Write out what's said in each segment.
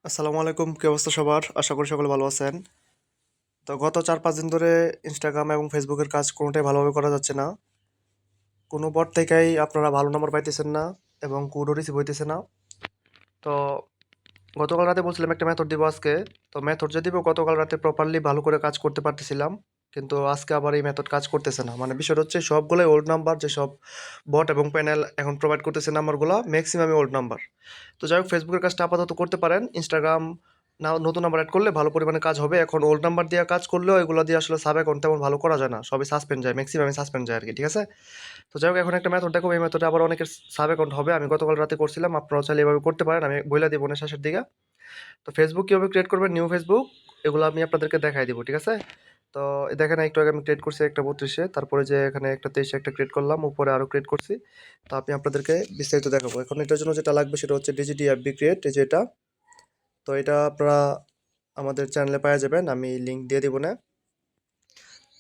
আসসালামু আলাইকুম, কি অবস্থা সবার? আশা করি সকলে ভালো আছেন। তো গত 4-5 দিন ধরে ইনস্টাগ্রাম এবং ফেসবুকের কাজ কোনোটাই ভালোভাবে করা যাচ্ছে না। কোনো বট থেকেই আপনারা ভালো নম্বর পাইতেছেন না এবং কোডও রিসিভ হইতেছে না। তো গতকাল রাতে বলছিলাম একটা মেথড দিব আজকে। তো মেথড যে দিব গতকাল রাতে প্রপারলি ভালো করে কাজ করতে পারতেছিলাম। কিন্তু আজকে আবার এই মেথড কাজ করতেছে না। মানে বিষয়টা হচ্ছে সবগুলোই ওল্ড নাম্বার, যেসব বট এবং প্যানেল এখন প্রোভাইড করতেছে নাম্বারগুলো ম্যাক্সিমামই ওল্ড নাম্বার। তো যাই হোক, ফেসবুকের কাজটা আপাতত করতে পারেন। ইনস্টাগ্রাম না, নতুন নাম্বার অ্যাড করলে ভালো পরিমাণে কাজ হবে। এখন ওল্ড নাম্বার দিয়ে কাজ করলেও এগুলো দিয়ে আসলে সাব অ্যাকাউন্ট তেমন ভালো করা যায় না, সবই সাসপেন্ড যায়, ম্যাক্সিমামই সাসপেন্ড যায় আর কি। ঠিক আছে, তো যাই হোক, এখন একটা মেথড দেখো, এই মেথডে আবার অনেকের সাব অ্যাকাউন্ট হবে। আমি গতকাল রাতে করছিলাম, আপনারাও চাইলে এভাবে করতে পারেন। আমি বইলা দিব না শেষের দিকে। তো ফেসবুক কীভাবে ক্রিয়েট করবেন, নিউ ফেসবুক, এগুলো আমি আপনাদেরকে দেখাই দিব। ঠিক আছে, তো দেখেন একটু আগে আমি ক্রিয়েট করছি একটা 32-এ, তারপরে যে এখানে একটা 23-এ একটা ক্রিয়েট করলাম, উপরে আরও ক্রিয়েট করছি। তো আমি আপনাদেরকে বিস্তারিত দেখাবো। এখন এটার জন্য যেটা লাগবে সেটা হচ্ছে ডিজিটি অ্যাপবি ক্রিয়েট, এই যে এটা। তো এটা আপনারা আমাদের চ্যানেলে পাওয়া যাবেন, আমি লিঙ্ক দিয়ে দিব না।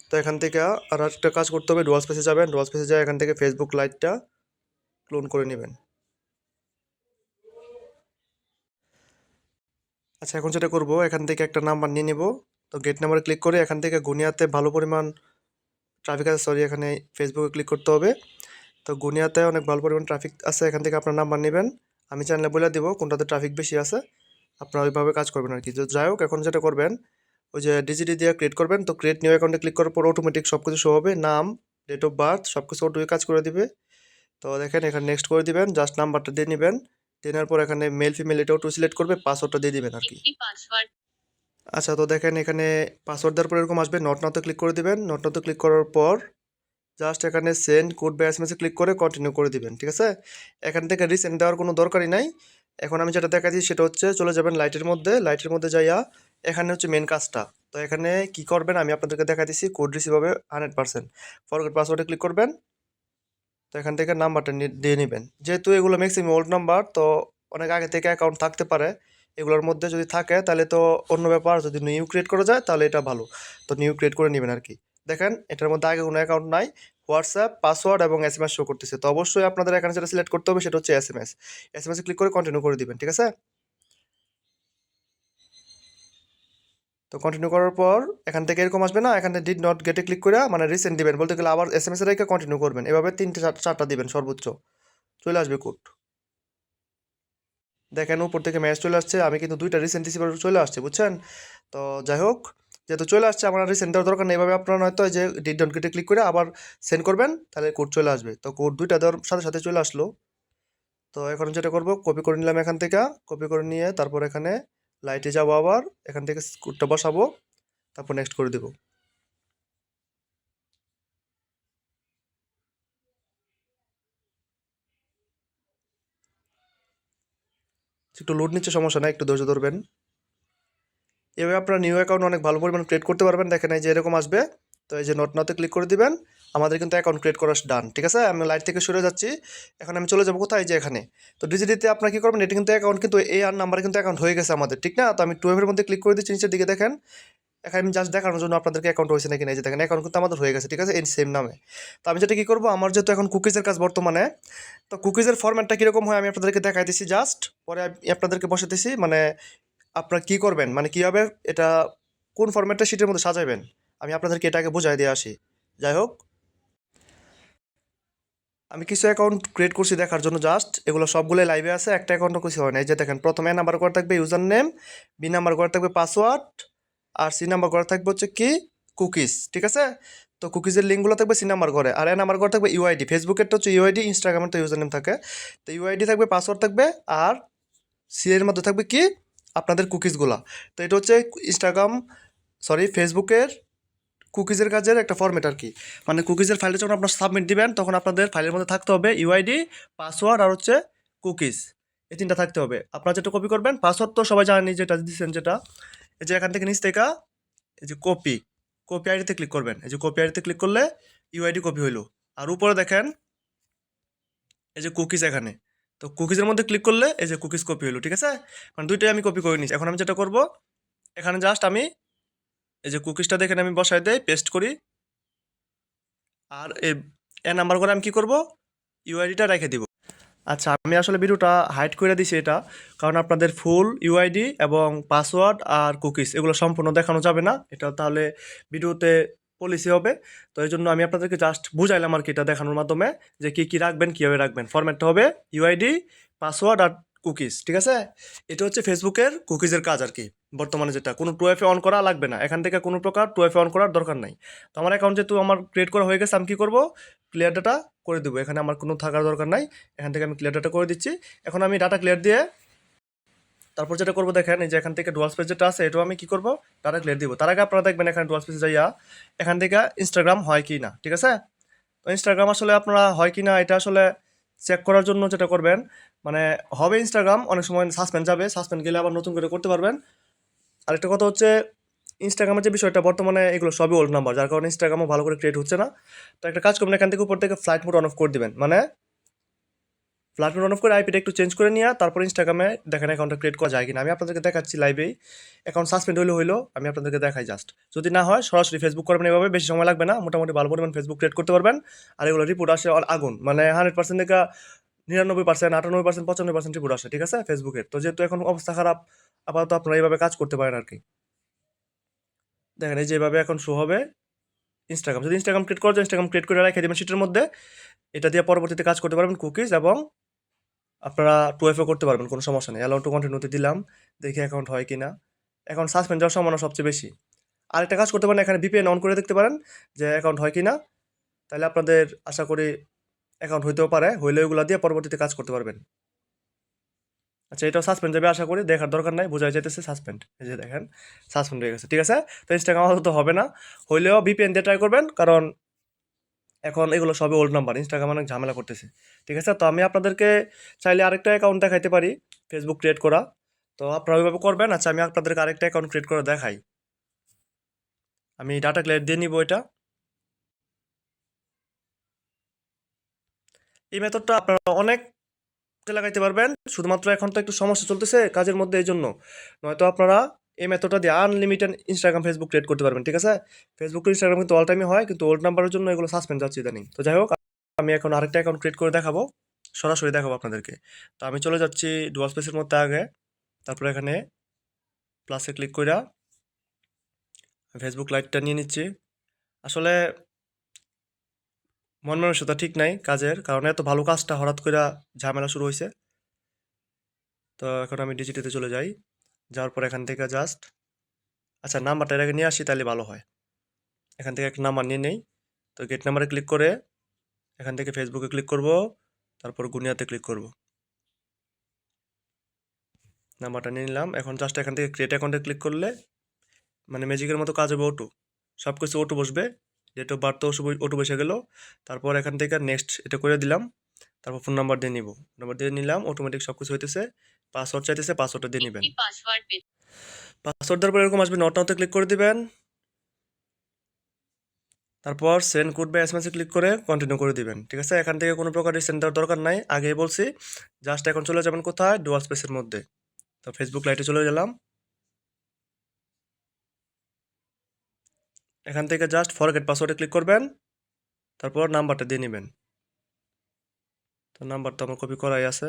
তো এখান থেকে আর একটা কাজ করতে হবে, ডুয়াল স্পেসে যাবেন। ডুয়াল স্পেসে যায় এখান থেকে ফেসবুক লাইটটা ক্লোন করে নেবেন। আচ্ছা, এখন যেটা করব, এখান থেকে একটা নাম্বার নিয়ে নিব। তো গেট নাম্বারে ক্লিক করে এখান থেকে গুনিয়াতে ভালো পরিমাণ ট্রাফিক আছে, সরি, এখানে ফেসবুকে ক্লিক করতে হবে। তো গুনিয়াতে অনেক ভালো পরিমাণ ট্রাফিক আছে, এখান থেকে আপনার নাম্বার নেবেন। আমি চ্যানেলে বলে দিব কোনটাতে ট্রাফিক বেশি আছে, আপনারা ওইভাবে কাজ করবেন আর কি। তো যাই হোক, এখন যেটা করবেন, ওই যে ডিজিটি দিয়ে ক্রিয়েট করবেন। তো ক্রিয়েট নিউ অ্যাকাউন্টে ক্লিক করার পর অটোমেটিক সব কিছু শো হবে, নাম, ডেট অফ বার্থ, সব কিছু অটোই কাজ করে দিবে। তো দেখেন এখানে নেক্সট করে দিবেন, জাস্ট নাম্বারটা দিয়ে নেবেন। দেওয়ার পর এখানে মেল ফিমেল এটা অটো সিলেক্ট করবে, পাসওয়ার্ডটা দিয়ে দিবেন আর কি। আচ্ছা, তো দেখেন এখানে পাসওয়ার্ড দেওয়ার পর এরকম আসবে, নট নাওতে ক্লিক করে দিবেন। নট নাওতে ক্লিক করার পর জাস্ট এখানে সেন্ড কোড বা এসএমএস ক্লিক করে কন্টিনিউ করে দিবেন। ঠিক আছে, এখান থেকে রিসেন্ড দেওয়ার কোনো দরকারই নাই। এখন আমি যেটা দেখাচ্ছি সেটা হচ্ছে, চলে যাবেন লাইটের মধ্যে। লাইটের মধ্যে যাইয়া এখানে হচ্ছে মেন কাজটা। তো এখানে কি করবেন আমি আপনাদেরকে দেখা দিচ্ছি। কোড রিসিভ হবে 100%। ফরগেট পাসওয়ার্ডে ক্লিক করবেন। তো এখান থেকে নাম্বারটা দিয়ে নেবেন। যেহেতু এগুলো ম্যাক্সিমাম ওল্ড নাম্বার, তো অনেক আগে থেকে অ্যাকাউন্ট থাকতে পারে। এগুলোর মধ্যে যদি থাকে তাহলে তো অন্য ব্যাপার, যদি নিউ ক্রিয়েট করা যায় তাহলে এটা ভালো। তো নিউ ক্রিয়েট করে নেবেন আর কি। দেখেন এটার মধ্যে আগে কোনো অ্যাকাউন্ট নাই। হোয়াটসঅ্যাপ, পাসওয়ার্ড এবং এসএমএস শো করতেছে। তো অবশ্যই আপনাদের এখানে যেটা সিলেক্ট করতে হবে সেটা হচ্ছে এসএমএস। এসএমএস ক্লিক করে কন্টিনিউ করে দিবেন। ঠিক আছে, তো কন্টিনিউ করার পর এখান থেকে এরকম আসবে না, এখানে ডিড নট গেটে ক্লিক করে মানে রিসেন্ট দিবেন, বলতে গেলে আবার এসএমএস এর রেখে কন্টিনিউ করবেন। এভাবে 3-4টা দিবেন সর্বোচ্চ, চলে আসবে কোড। দেখেন উপর থেকে ম্যাচ চলে আসছে, আমি কিন্তু 2টা রিসেন্ট রিসিভার চলে আসছে, বুঝছেন? তো যাই হোক, যেহেতু চলে আসছে, আমার রিসেন্ট দেওয়ার দরকার নেই। এভাবে আপনারা হয়তো যে ডিড ডট গেটে ক্লিক করে আবার সেন্ড করবেন, তাহলে কোড চলে আসবে। তো কোড 2টা দেওয়ার সাথে সাথে চলে আসলো। তো এখন যেটা করব, কপি করে নিলাম এখান থেকে। কপি করে নিয়ে তারপর এখানে লাইটে যাবো, আবার এখান থেকে কোডটা বসাবো, তারপর নেক্সট করে দেবো। একটু লোড নিচ্ছে, সমস্যা নাই, একটু ধৈর্য ধরবেন। এভাবে আপনারা নিউ অ্যাকাউন্ট অনেক ভালো পরিমাণ ক্রিয়েট করতে পারবেন। দেখেন এই যে এরকম আসবে। তো এই যে নট নাওতে ক্লিক করে দিবেন। আমাদের কিন্তু অ্যাকাউন্ট ক্রিয়েট করা ডান। ঠিক আছে, আমি লাইট থেকে সরে যাচ্ছি। এখন আমি চলে যাবো কোথায়, যে এখানে। তো ডিজিটিতে আপনারা কি করবেন, এটা কিন্তু অ্যাকাউন্ট, কিন্তু এই আর নাম্বারে কিন্তু অ্যাকাউন্ট হয়ে গেছে আমাদের, ঠিক না? তো আমি 12 এর মধ্যে ক্লিক করে দিচ্ছি, নিচের দিকে দেখেন। এখানে আমি জাস্ট দেখানোর জন্য আপনাদেরকে অ্যাকাউন্ট হয়েছে নাকি না, এই যে দেখেন অ্যাকাউন্ট কিন্তু আমাদের হয়ে গেছে। ঠিক আছে, এই সেম নামে। তো আমি যেটা কি করবো, আমার যেহেতু এখন কুকিজের কাজ বর্তমানে, তো কুকিজের ফরম্যাটটা কীরকম হয় আমি আপনাদেরকে দেখাই দিচ্ছি জাস্ট। পরে আমি আপনাদেরকে বসাতেছি, মানে আপনারা কি করবেন, মানে কীভাবে এটা কোন ফরম্যাটটা শিটের মধ্যে সাজাবেন, আমি আপনাদেরকে এটাকে বুঝাই দিয়ে আসি। যাই হোক, আমি কিছু অ্যাকাউন্ট ক্রিয়েট করছি দেখার জন্য জাস্ট। এগুলো সবগুলোই লাইভে আছে, একটা অ্যাকাউন্টও কিছু হয় না। এই যে দেখেন, প্রথমে এ নাম্বার করে থাকবে ইউজার নেম, বি নাম্বার করে থাকবে পাসওয়ার্ড, আর সি নাম্বার করে থাকবে হচ্ছে কি কুকিজ। ঠিক আছে, তো কুকিজের লিঙ্কগুলো থাকবে সি নাম্বার করে, আর এ নাম্বার করে থাকবে ইউআইডি। ফেসবুকেরটা হচ্ছে ইউআইডি, ইনস্টাগ্রামের তো ইউজার নেম থাকে। তো ইউআইডি থাকবে, পাসওয়ার্ড থাকবে, আর সি এর মধ্যে থাকবে কি আপনাদের কুকিজগুলা। তো এটা হচ্ছে ইনস্টাগ্রাম, সরি, ফেসবুকের কুকিজের কাজের একটা ফরম্যাট আর কি। মানে কুকিজের ফাইলটা যখন আপনার সাবমিট দিবেন, তখন আপনাদের ফাইলের মধ্যে থাকতে হবে ইউআইডি, পাসওয়ার্ড আর হচ্ছে কুকিজ। এই তিনটা থাকতে হবে। আপনারা যেটা কপি করবেন, পাসওয়ার্ড তো সবাই জানেনি, যেটা দিচ্ছেন যেটা, এই যে এখান থেকে নিচ থেকে এই যে কপি, কপি আইডিতে ক্লিক করবেন। এই যে কপি আইডিতে ক্লিক করলে ইউআইডি কপি হইলো। আর উপরে দেখেন এই যে কুকিজ এখানে, তো কুকিজের মধ্যে ক্লিক করলে এই যে কুকিজ কপি হলো। ঠিক আছে, মানে দুইটাই আমি কপি করে নিচ্ছি। এখন আমি যেটা করব, এখানে জাস্ট আমি এই যে কুকিজটা দেখেন আমি বসাই দেই, পেস্ট করি। আর এ নাম্বার করে আমি কি করব, ইউআইডিটা রেখে দিব। আচ্ছা, আমি আসলে ভিডিওটা হাইড করে দিছি এটা, কারণ আপনাদের ফুল ইউআইডি এবং পাসওয়ার্ড আর কুকিজ এগুলো সম্পূর্ণ দেখানো যাবে না। এটা তাহলে ভিডিওতে পলিসি হবে। তো এই জন্য আমি আপনাদেরকে জাস্ট বুঝাইলাম আর কি এটা দেখানোর মাধ্যমে যে কী রাখবেন, কীভাবে রাখবেন। ফরম্যাটটা হবে ইউআইডি, পাসওয়ার্ড আর কুকিজ, ঠিক আছে? এটা হচ্ছে ফেসবুকের কুকিজের কাজ আর কি। বর্তমানে যেটা কোনো 2FA অন করা লাগবে না, এখান থেকে কোনো প্রকার 2FA অন করার দরকার নাই। তো আমার অ্যাকাউন্ট যেহেতু আমার ক্রিয়েট করা হয়ে গেছে, আমি কী করবো, ক্লিয়ার ডাটা করে দেবো। এখানে আমার কোনো থাকার দরকার নাই, এখান থেকে আমি ক্লিয়ার ডাটা করে দিচ্ছি। এখন আমি ডাটা ক্লিয়ার দিয়ে তারপর যেটা করবো দেখেন, এই যে এখান থেকে ডুয়াল স্পেস যেটা আছে এটাও আমি কি করবো, ডাটা ক্লিয়ার দিব। তার আগে আপনারা দেখবেন এখানে ডুয়াল স্পেসে যাইয়া এখান থেকে ইনস্টাগ্রাম হয় কি না, ঠিক আছে? তো ইনস্টাগ্রাম আসলে আপনারা হয় কি না এটা আসলে চেক করার জন্য যেটা করবেন, মানে হবে ইনস্টাগ্রাম, অনেক সময় সাসপেন্ড যাবে, সাসপেন্ড গেলে আবার নতুন করে করতে পারবেন। আরেকটা কথা হচ্ছে ইনস্টাগ্রামের যে বিষয়টা, বর্তমানে এগুলো সবই ওল্ড নাম্বার, যার কারণে ইনস্টাগ্রামও ভালো করে ক্রিয়েট হচ্ছে না। তো একটা কাজ করবেন, এখান থেকে উপর থেকে ফ্লাইট মোড অন অফ করে দিবেন, মানে ফ্লাইট মোড অন অফ করে আইপিটা একটু চেঞ্জ করে নিয়ে তারপর ইনস্টাগ্রামে দেখেন অ্যাকাউন্টটা ক্রিয়েট করা যায় কিনা। আমি আপনাদেরকে দেখাচ্ছি লাইভেই, অ্যাকাউন্ট সাসপেন্ড হইলো আমি আপনাদেরকে দেখাই জাস্ট। যদি না হয় সরাসরি ফেসবুক করবেন, এভাবে বেশি সময় লাগবে না, মোটামুটি ভালো পরিমাণ ফেসবুক ক্রিয়েট করতে পারবেন। আর এগুলো রিপোর্ট আসে আগুন, মানে 100% থেকে 99%, 98%, 95% রিপোর্ট আসে, ঠিক আছে ফেসবুকের। তো যেহেতু এখন অবস্থা খারাপ, আপাতত আপনারা এইভাবে কাজ করতে পারেন আর কি। দেখেন এই যে এইভাবে এখন শো হবে ইনস্টাগ্রাম। যদি ইনস্টাগ্রাম ক্রিয়েট করা যায়, ইনস্টাগ্রাম ক্রিয়েট করে রেখে দেবেন শিটের মধ্যে। এটা দিয়ে পরবর্তীতে কাজ করতে পারবেন কুকিজ, এবং আপনারা 2FA করতে পারবেন, কোনো সমস্যা নেই। অ্যালাউ টু কন্টিনিউতে দিলাম, দেখি অ্যাকাউন্ট হয় কিনা। অ্যাকাউন্ট সাসপেন্ড যাওয়ার সম্ভাবনা সবচেয়ে বেশি। আরেকটা কাজ করতে পারেন, এখানে VPN অন করে দেখতে পারেন যে অ্যাকাউন্ট হয় কিনা। তাহলে আপনাদের আশা করি অ্যাকাউন্ট হইতেও পারে, হইলে ওগুলো দিয়ে পরবর্তীতে কাজ করতে পারবেন। আচ্ছা, এটাও সাসপেন্ড যাবে আশা করি, দেখার দরকার নাই, বোঝা যাইতেছে সাসপেন্ড। এই যে দেখেন সাসপেন্ড হয়ে গেছে, ঠিক আছে? তো ইনস্টাগ্রাম তো হবে না, হইলেও VPN দিয়ে ট্রাই করবেন, কারণ এখন এগুলো সবই ওল্ড নাম্বার, ইনস্টাগ্রাম অনেক ঝামেলা করতেছে, ঠিক আছে? তো আমি আপনাদেরকে চাইলে আরেকটা অ্যাকাউন্ট দেখাইতে পারি ফেসবুক ক্রিয়েট করা, তো আপনারা ওইভাবে করবেন। আচ্ছা, আমি আপনাদেরকে আরেকটা অ্যাকাউন্ট ক্রিয়েট করে দেখাই। আমি ডাটা ক্লিয়ার দিয়ে নিব এটা। এই মেথডটা আপনারা অনেক লাগাইতে পারবেন, শুধুমাত্র এখন তো একটু সমস্যা চলতেছে কাজের মধ্যে, এই জন্য। নয়তো আপনারা এই মেথডটা দিয়ে আনলিমিটেড ইনস্টাগ্রাম ফেসবুক ক্রিয়েট করতে পারবেন, ঠিক আছে? ফেসবুক ইনস্টাগ্রাম কিন্তু অল টাইমই হয়, কিন্তু ওল্ড নাম্বারের জন্য এগুলো সাসপেন্ড যাচ্ছে ইদানিং। তো যাই হোক, আমি এখন আরেকটা অ্যাকাউন্ট ক্রিয়েট করে দেখাবো, সরাসরি দেখাবো আপনাদেরকে। তো আমি চলে যাচ্ছি ডুয়াল স্পেসের মধ্যে আগে, তারপরে এখানে প্লাসে ক্লিক করে ফেসবুক লাইটটা নিয়ে নিচ্ছি। আসলে মন মানসিকতা ঠিক নাই কাজের, কারণ এত ভালো কাজটা হঠাৎ করে ঝামেলা শুরু হয়েছে। তো এখন আমি ডিজিটিতে চলে যাই, যাওয়ার পর এখান থেকে জাস্ট, আচ্ছা নাম্বারটা এর আগে নিয়ে আসি তাহলে ভালো হয়। এখান থেকে একটা নাম্বার নিয়ে নেই। তো গেট নাম্বারে ক্লিক করে এখান থেকে ফেসবুকে ক্লিক করব, তারপর গুনিয়াতে ক্লিক করব। নাম্বারটা নিয়ে নিলাম। এখন জাস্ট এখান থেকে ক্রিয়েট অ্যাকাউন্টে ক্লিক করলে মানে ম্যাজিকের মতো কাজ হবে, ওটু সব কিছু ওটু বসবে, ডেট অফ বার্থ ওটু বসে গেল। তারপর এখান থেকে নেক্সট এটা করে দিলাম, তারপর ফোন নাম্বার দিয়ে নিব, নাম্বার দিয়ে নিলাম, অটোমেটিক সব কিছু হইতেছে। পাসওয়ার্ড চাইতেছে, পাসওয়ার্ডটা দিয়ে নেবেন। পাসওয়ার্ড দেওয়ার পর এরকম আসবে, নট নাওতে ক্লিক করে দিবেন, তারপর সেন্ড কোড বা এসএমএসে ক্লিক করে কন্টিনিউ করে দিবেন, ঠিক আছে? এখান থেকে কোনো প্রকার সেন্ড দেওয়ার দরকার নাই, আগেই বলছি। জাস্ট এখন চলে যাবেন কোথায়, ডুয়াল স্পেসের মধ্যে। তো ফেসবুক লাইটে চলে গেলাম, এখান থেকে জাস্ট ফরগেট পাসওয়ার্ডে ক্লিক করবেন, তারপর নাম্বারটা দিয়ে নেবেন। তো নাম্বার তো আমার কপি করাই আছে।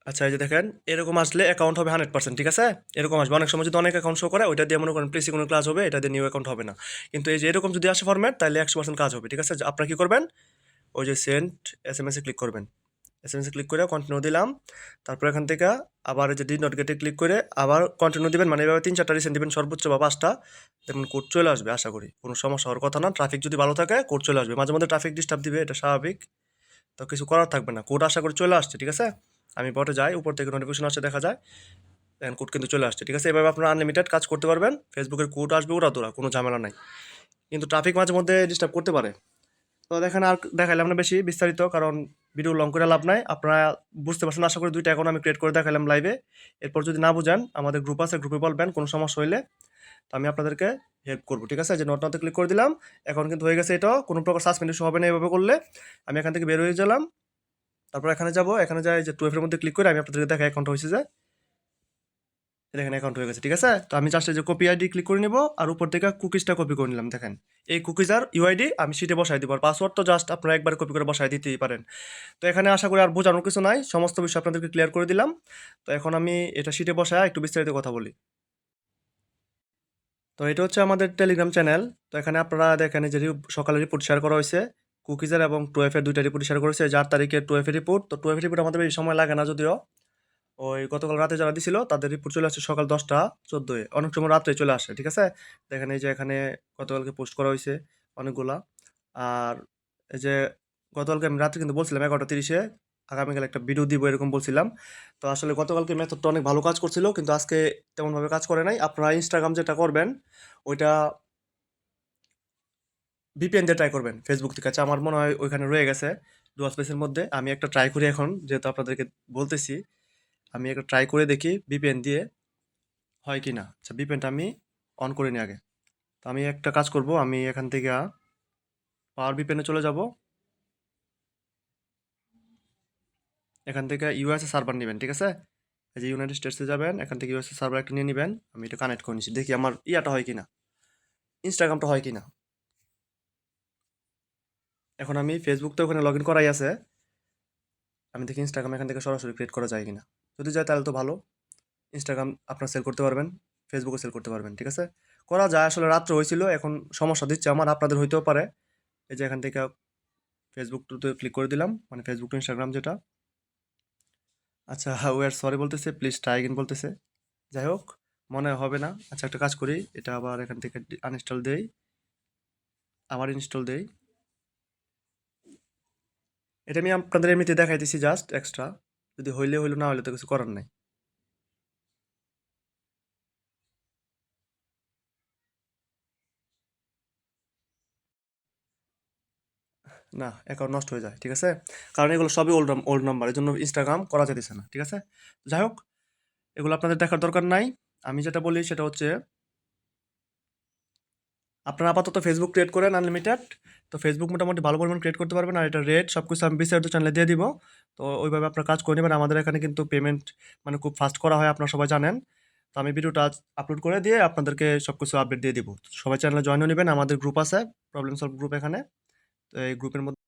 আচ্ছা, এই যে দেখেন এরকম আসলে অ্যাকাউন্ট হবে 100%, ঠিক আছে? এরকম আসবে। অনেক সময় যদি অনেক অ্যাকাউন্ট শো করে, ওইটা দিয়ে মনে করেন প্রিসি কোনো ক্লাস হবে, এটা দিয়ে নিউ অ্যাকাউন্ট হবে না। কিন্তু এই যে এরকম যদি আসে ফরম্যাট, তাহলে 100% কাজ হবে, ঠিক আছে? আপনারা কি করবেন, ওই যে সেন্ড এসএমএসে ক্লিক করবেন, এসএমএসে ক্লিক করে কন্টিনিউ দিলাম। তারপর এখান থেকে আবার এই যে ডি নট গেটে ক্লিক করে আবার কন্টিনিউ দিবেন, মানে এভাবে 3-4টা রিসেন্ট দিবেন সর্বোচ্চ, বা 5টা। দেখুন কোড চলে আসবে, আশা করি কোনো সমস্যা হওয়ার কথা না। ট্রাফিক যদি ভালো থাকে কোড চলে আসবে, মাঝে মধ্যে ট্রাফিক ডিস্টার্ব দিবে, এটা স্বাভাবিক। তো কিছু করার থাকবে না, কোড আশা করি চলে আসছে, ঠিক আছে? আমি বটে যাই, উপর থেকে নোটিফিকেশন আসছে, দেখা যায় দেখেন কোড কিন্তু চলে আসছে, ঠিক আছে? এভাবে আপনারা আনলিমিটেড কাজ করতে পারবেন, ফেসবুকের কোড আসবে উড়াদুরা, কোনো ঝামেলা নাই। কিন্তু ট্রাফিক মাঝে মধ্যে ডিস্টার্ব করতে পারে। তো দেখেন আর দেখাইলাম না বেশি বিস্তারিত, কারণ ভিডিও লং করে লাভ নাই। আপনারা বুঝতে পারছেন আশা করি, 2টা এখন আমি ক্রিয়েট করে দেখাইলাম লাইভে। এরপর যদি না বুঝেন, আমাদের গ্রুপ আছে, গ্রুপে বলবেন কোনো সমস্যা হইলে, তো আমি আপনাদেরকে হেল্প করবো, ঠিক আছে? যে নোট নাতে ক্লিক করে দিলাম, এখন কিন্তু হয়ে গেছে, এটাও কোনো প্রকার সাসপেন্ড ইস্যু হবে না এভাবে করলে। আমি এখান থেকে বের হয়ে গেলাম, তারপর এখানে যাব, এখানে যাই যে 2F এর মধ্যে ক্লিক করে আমি আপনাদেরকে দেখাই অ্যাকাউন্ট হয়েছে যে দেখেন অ্যাকাউন্ট হয়ে গেছে, ঠিক আছে। তো আমি জাস্ট এই যে কপি আইডি ক্লিক করে নিব আর উপর থেকে কুকিজটা কপি করে নিলাম। দেখেন এই কুকিজ আর ইউআইডি আমি শিটে বসাই দিব, আর পাসওয়ার্ড তো জাস্ট আপনারা একবার কপি করে বসাই দিতেই পারেন। তো এখানে আশা করি আর বোঝানোর কিছু নাই, সমস্ত বিষয় আপনাদেরকে ক্লিয়ার করে দিলাম। তো এখন আমি এটা শিটে বসায় একটু বিস্তারিত কথা বলি। তো এটা হচ্ছে আমাদের টেলিগ্রাম চ্যানেল। তো এখানে আপনারা দেখেন যে সকালে রিপোর্ট শেয়ার করা হয়েছে, কুকিজের এবং টুয়েফের দুইটা রিপোর্ট শেয়ার করেছে। 4 তারিখে টুয়েফের রিপোর্ট, তো টুয়েফের রিপোর্ট আমাদের বেশি সময় লাগে না যদিও। ওই গতকাল রাতে যারা দিছিল তাদের রিপোর্ট চলে আসছে সকাল 10টা 14-এ, অনেক সময় রাত্রে চলে আসে, ঠিক আছে। দেখেন এই যে এখানে গতকালকে পোস্ট করা হয়েছে অনেকগুলা। আর এই যে গতকালকে আমি রাত্রে কিন্তু বলছিলাম 11টা 30-এ আগামীকাল একটা ভিডিও দিব এরকম বলছিলাম। তো আসলে গতকালকে মেথডটা অনেক ভালো কাজ করছিল, কিন্তু আজকে তেমনভাবে কাজ করে নাই। আপনারা ইনস্টাগ্রাম যেটা করবেন ওইটা ভিপিএন দিয়ে ট্রাই করবেন ফেসবুক থেকে। আচ্ছা আমার মনে হয় ওইখানে রয়ে গেছে ডুয়াল স্পেসের মধ্যে। আমি একটা ট্রাই করি এখন, যেহেতু আপনাদেরকে বলতেছি, আমি একটা ট্রাই করে দেখি ভিপিএন দিয়ে হয় কি না। আচ্ছা ভিপিএনটা আমি অন করে নিই আগে। তো আমি একটা কাজ করব, আমি এখান থেকে পাওয়ার ভিপিএনে চলে যাব। এখান থেকে ইউএসএ সার্ভার নেবেন, ঠিক আছে। এই যে ইউনাইটেড স্টেটসে যাবেন, এখান থেকে ইউএসএ সার্ভার একটা নিয়ে নেবেন। আমি এটা কানেক্ট করে নিচ্ছি, দেখি আমার ইয়াটা হয় কিনা, ইনস্টাগ্রামটা হয় কিনা। এখন আমি ফেসবুক তো ওখানে লগ ইন করাই আছে, আমি দেখি ইনস্টাগ্রাম এখান থেকে সরাসরি ক্রিয়েট করা যায় কিনা। যদি যায় তাহলে তো ভালো, ইনস্টাগ্রাম আপনার সেল করতে পারবেন, ফেসবুকে সেল করতে পারবেন, ঠিক আছে। করা যায়, আসলে রাত্রে হয়েছিল, এখন সমস্যা দিচ্ছে আমার, আপনাদের হইতেও পারে। এই যে এখান থেকে ফেসবুক টুতে ক্লিক করে দিলাম, মানে ফেসবুক টু ইনস্টাগ্রাম যেটা। আচ্ছা ওয়ার সরি বলতেছে, প্লিজ ট্রাই এগেন বলতেছে। যাই হোক, মনে হয় হবে না। আচ্ছা একটা কাজ করি, এটা আবার এখান থেকে আনইনস্টল দেই, আবার ইনস্টল দেই। এটা আমি আপনাদের এমনিতে দেখাইতেছি জাস্ট এক্সট্রা, যদি হইলে হইলো, না হইলে তো কিছু করার নাই। না, অ্যাকাউন্ট নষ্ট হয়ে যায়, ঠিক আছে। কারণ এগুলো সবই ওল্ড ওল্ড নাম্বার, এই জন্য ইনস্টাগ্রাম করা যেতেছে না, ঠিক আছে। যাই হোক, এগুলো আপনাদের দেখার দরকার নাই। আমি যেটা বলি সেটা হচ্ছে, আপনারা আপাতত ফেসবুক ক্রিয়েট করেন আনলিমিটেড। তো ফেসবুক মোটামুটি ভালো পরিমাণ ক্রিয়েট করতে পারবেন, আর এটা রেট সব কিছু আমি বিস্তারিত চ্যানেলে দিয়ে দিব। তো ওইভাবে আপনার কাজ করে নেবেন। আমাদের এখানে কিন্তু পেমেন্ট মানে খুব ফাস্ট করা হয়, আপনারা সবাই জানেন। তো আমি ভিডিওটা আজ আপলোড করে দিয়ে আপনাদেরকে সব কিছু আপডেট দিয়ে দিব। সবাই চ্যানেলে জয়েন হয়ে নেবেন, আমাদের গ্রুপ আছে, প্রবলেম সলভ গ্রুপ এখানে। তো এই গ্রুপের মধ্যে